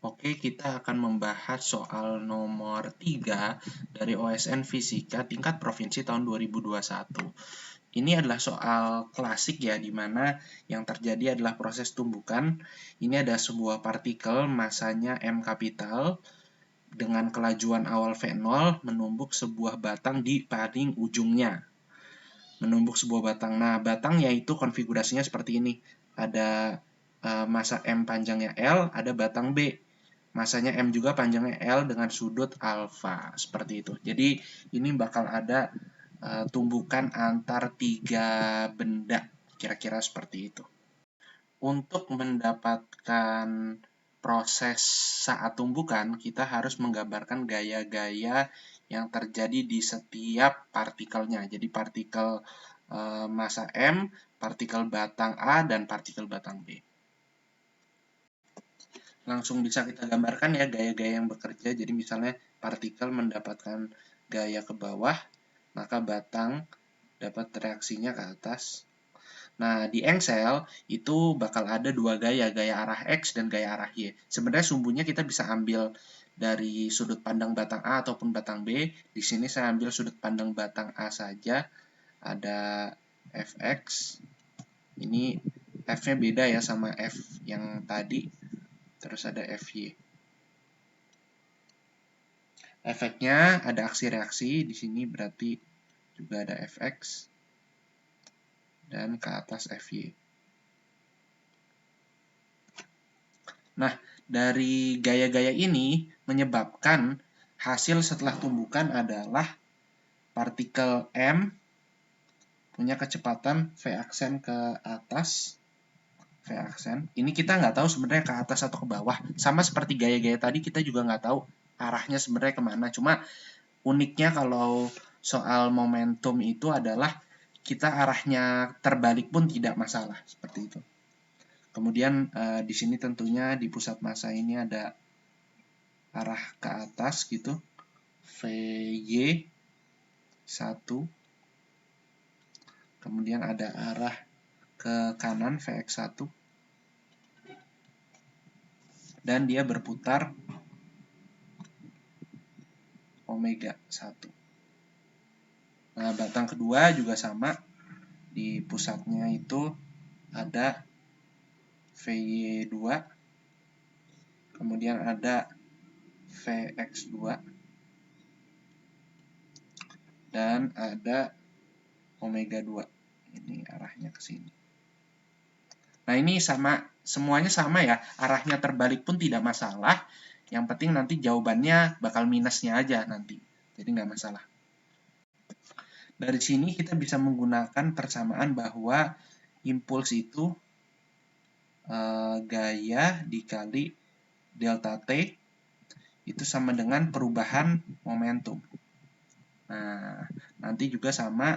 Oke, kita akan membahas soal nomor 3 dari OSN Fisika tingkat provinsi tahun 2021. Ini adalah soal klasik ya, di mana yang terjadi adalah proses tumbukan. Ini ada sebuah partikel masanya M kapital dengan kelajuan awal V0 menumbuk sebuah batang di paling ujungnya. Menumbuk sebuah batang. Nah, batangnya itu konfigurasinya seperti ini. Ada masa M panjangnya L, ada batang B. Masanya M juga panjangnya L dengan sudut alfa. Seperti itu. Jadi, ini bakal ada tumbukan antar tiga benda. Kira-kira seperti itu. Untuk mendapatkan proses saat tumbukan, kita harus menggambarkan gaya-gaya yang terjadi di setiap partikelnya. Jadi partikel massa M, partikel batang A, dan partikel batang B. Langsung bisa kita gambarkan ya gaya-gaya yang bekerja. Jadi misalnya partikel mendapatkan gaya ke bawah, maka batang dapat reaksinya ke atas. Nah, di engsel itu bakal ada dua gaya, gaya arah X dan gaya arah Y. Sebenarnya sumbunya kita bisa ambil dari sudut pandang batang A ataupun batang B. Di sini saya ambil sudut pandang batang A saja. Ada Fx. Ini F-nya beda ya sama F yang tadi. Terus ada Fy. Efeknya ada aksi reaksi. Di sini berarti juga ada Fx. Dan ke atas Fy. Nah, dari gaya-gaya ini menyebabkan hasil setelah tumbukan adalah partikel M punya kecepatan V aksen ke atas. V aksen. Ini kita nggak tahu sebenarnya ke atas atau ke bawah. Sama seperti gaya-gaya tadi, kita juga nggak tahu arahnya sebenarnya kemana. Cuma uniknya kalau soal momentum itu adalah kita arahnya terbalik pun tidak masalah. Seperti itu. Kemudian di sini tentunya di pusat massa ini ada arah ke atas gitu, VY 1. Kemudian ada arah ke kanan VX1. Dan dia berputar omega 1. Nah, batang kedua juga sama. Di pusatnya itu ada VY2. Kemudian ada VX2. Dan ada omega 2. Ini arahnya ke sini. Nah, ini sama, semuanya sama ya. Arahnya terbalik pun tidak masalah. Yang penting nanti jawabannya bakal minusnya aja nanti. Jadi nggak masalah. Dari sini kita bisa menggunakan persamaan bahwa impuls itu gaya dikali delta T itu sama dengan perubahan momentum. Nah, nanti juga sama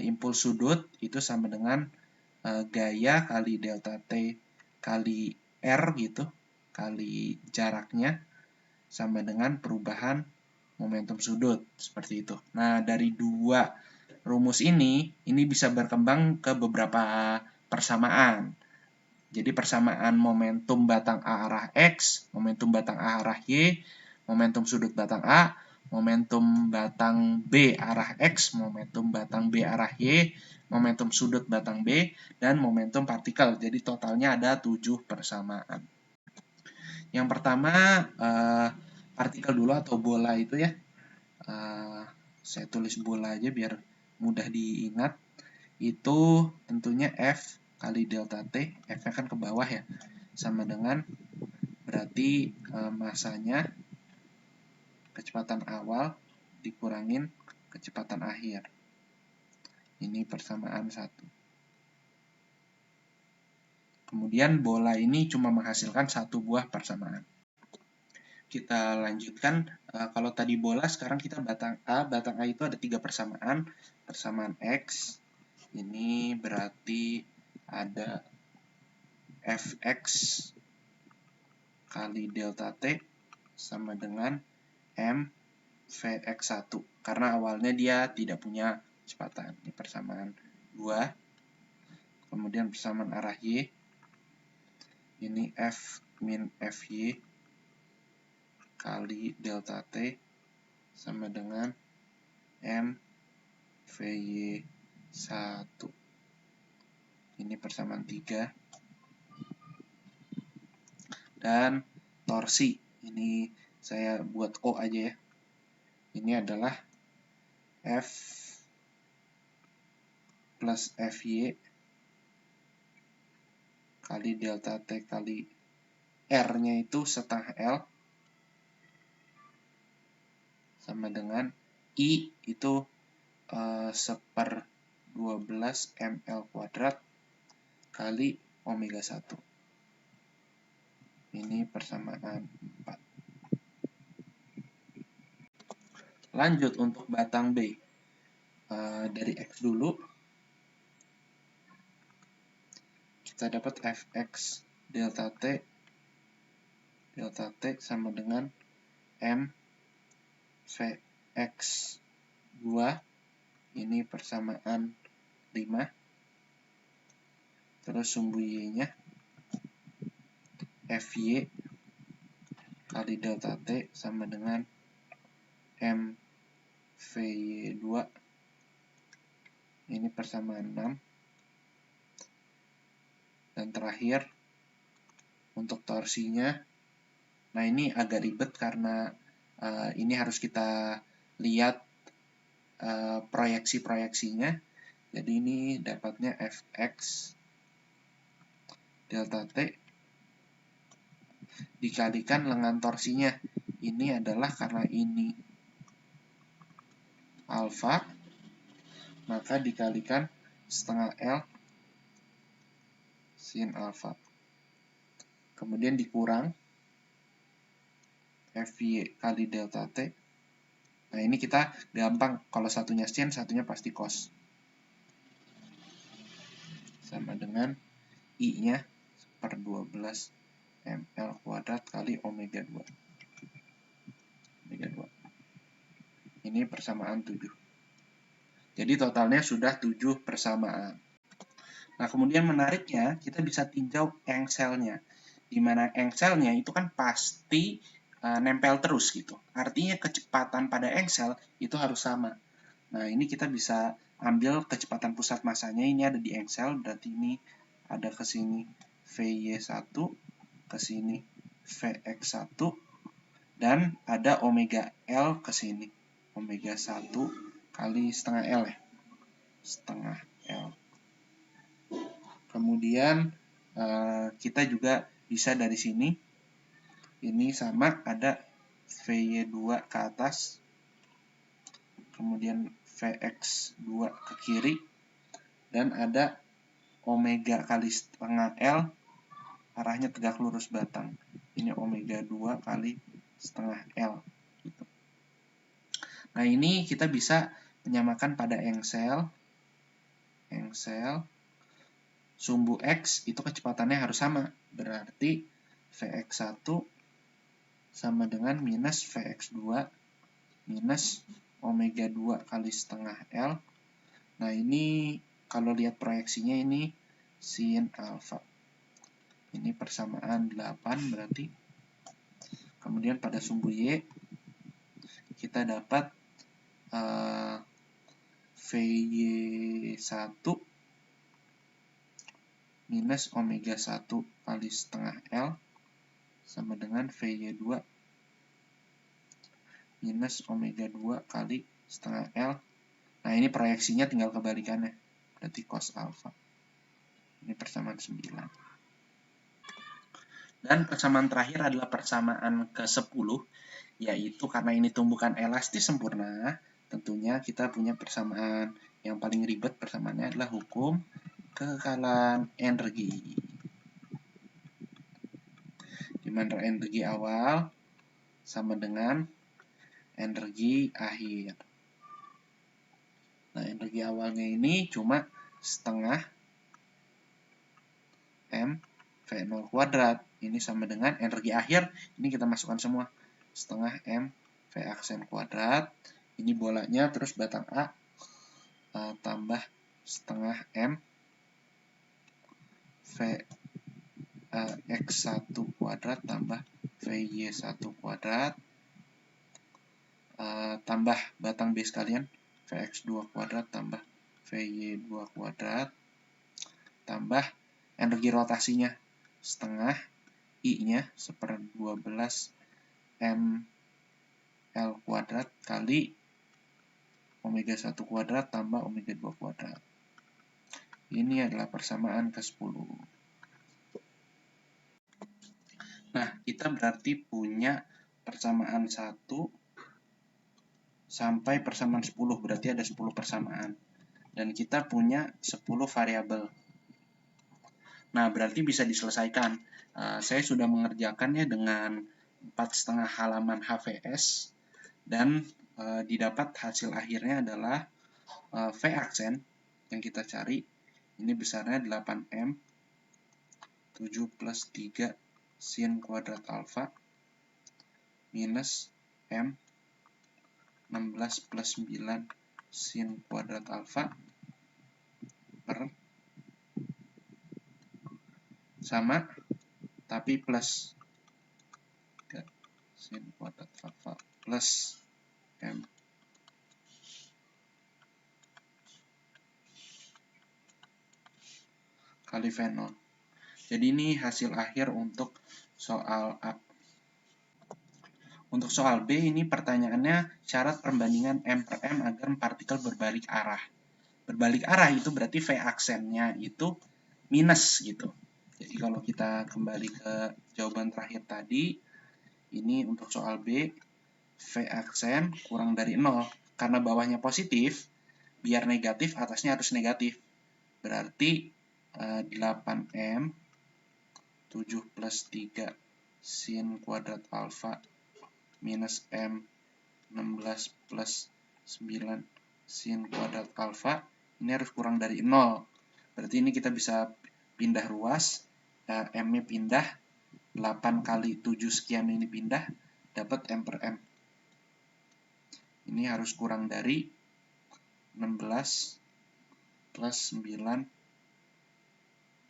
impuls sudut itu sama dengan gaya kali delta T kali R gitu, kali jaraknya sama dengan perubahan momentum sudut, seperti itu. Nah, dari dua rumus ini bisa berkembang ke beberapa persamaan. Jadi persamaan momentum batang A arah X, momentum batang A arah Y, momentum sudut batang A, momentum batang B arah X, momentum batang B arah Y, momentum sudut batang B, dan momentum partikel. Jadi totalnya ada 7 persamaan. Yang pertama, partikel dulu atau bola itu ya. Saya tulis bola aja biar mudah diingat. Itu tentunya F kali delta T, F-nya kan ke bawah ya, sama dengan berarti masanya kecepatan awal dikurangin kecepatan akhir. Ini persamaan 1. Kemudian bola ini cuma menghasilkan satu buah persamaan. Kita lanjutkan, kalau tadi bola, sekarang kita batang A. Batang A itu ada 3 persamaan. Persamaan X, ini berarti ada Fx kali delta T sama dengan M Vx1. Karena awalnya dia tidak punya kecepatan. Ini persamaan 2. Kemudian persamaan arah Y. Ini F min Fy kali delta T sama dengan M VY 1. Ini persamaan 3. Dan torsi, ini saya buat O aja ya. Ini adalah F plus FY kali delta T kali R-nya itu setengah L sama dengan I itu 1/12 ml kuadrat kali omega 1. Ini persamaan 4. Lanjut untuk batang B. Dari X dulu. Kita dapat Fx delta T sama dengan M Vx 2. Ini persamaan 5. Terus sumbu Y-nya Fy kali delta T sama dengan M Vy 2. Ini persamaan 6. Dan terakhir untuk torsinya, nah ini agak ribet karena ini harus kita lihat proyeksi-proyeksinya. Jadi ini dapatnya Fx delta T dikalikan lengan torsinya. Ini adalah karena ini alfa, maka dikalikan setengah L sin alfa. Kemudian dikurang Fy kali delta T. Nah ini kita gampang, kalau satunya sin, satunya pasti cos. Sama dengan I-nya 1/12 ml kuadrat kali omega 2. Ini persamaan 7. Jadi totalnya sudah 7 persamaan. Nah, kemudian menariknya, kita bisa tinjau engselnya. Di mana engselnya itu kan pasti nempel terus gitu. Artinya kecepatan pada engsel itu harus sama. Nah, ini kita bisa ambil kecepatan pusat masanya. Ini ada di engsel, berarti ini ada ke sini VY1, ke sini VX1, dan ada omega L ke sini. Omega 1 kali setengah L ya. Setengah L. Kemudian kita juga bisa dari sini. Ini sama, ada VY2 ke atas. Kemudian VX2 ke kiri. Dan ada omega kali setengah L, arahnya tegak lurus batang. Ini omega 2 kali setengah L. Gitu. Nah ini kita bisa menyamakan pada engsel. Sumbu X itu kecepatannya harus sama. Berarti Vx1 sama dengan minus Vx2 minus omega 2 kali setengah L. Nah ini kalau lihat proyeksinya ini sin alfa. Ini persamaan 8 berarti. Kemudian pada sumbu Y kita dapat Vy1 minus omega 1 kali setengah L sama dengan Vy2 minus omega 2 kali setengah L. Nah ini proyeksinya tinggal kebalikannya, berarti cos alfa. Ini persamaan 9. Dan persamaan terakhir adalah persamaan ke-10, yaitu karena ini tumbukan elastis sempurna, tentunya kita punya persamaan yang paling ribet. Persamaannya adalah hukum kekekalan energi. Di mana energi awal sama dengan energi akhir. Nah, energi awalnya ini cuma setengah M V0 kuadrat. Ini sama dengan energi akhir, ini kita masukkan semua. Setengah M V aksen kuadrat. Ini bolanya, terus batang A tambah setengah M V X1 kuadrat tambah VY1 kuadrat tambah batang B sekalian, Vx2 kuadrat tambah Vy2 kuadrat tambah energi rotasinya setengah, I-nya 1/12 ml kuadrat kali omega 1 kuadrat tambah omega 2 kuadrat. Ini adalah persamaan ke-10. Nah, kita berarti punya persamaan 1 sampai persamaan 10, berarti ada 10 persamaan. Dan kita punya 10 variabel. Nah, berarti bisa diselesaikan. Saya sudah mengerjakannya dengan 4,5 halaman HVS, dan didapat hasil akhirnya adalah V aksen yang kita cari. Ini besarnya 8M 7 plus 3 sin kuadrat alfa minus M 16 plus 9 sin kuadrat alfa per sama, tapi plus 3 sin kuadrat alfa plus M kali V0. Jadi ini hasil akhir untuk soal A. Untuk soal B ini pertanyaannya syarat perbandingan M per M agar partikel berbalik arah. Berbalik arah itu berarti V aksennya itu minus gitu. Jadi kalau kita kembali ke jawaban terakhir tadi, ini untuk soal B, V aksen kurang dari 0. Karena bawahnya positif, biar negatif atasnya harus negatif. Berarti 8M 7 plus 3 sin kuadrat alfa minus M 16 plus 9 sin kuadrat alfa ini harus kurang dari 0. Berarti ini kita bisa pindah ruas, M-nya pindah, 8 kali 7 sekian ini pindah, dapat M per M. Ini harus kurang dari 16 plus 9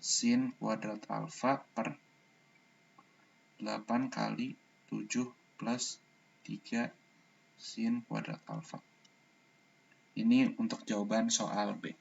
sin kuadrat alfa per 8 kali 7 plus 3 sin kuadrat alfa. Ini untuk jawaban soal B.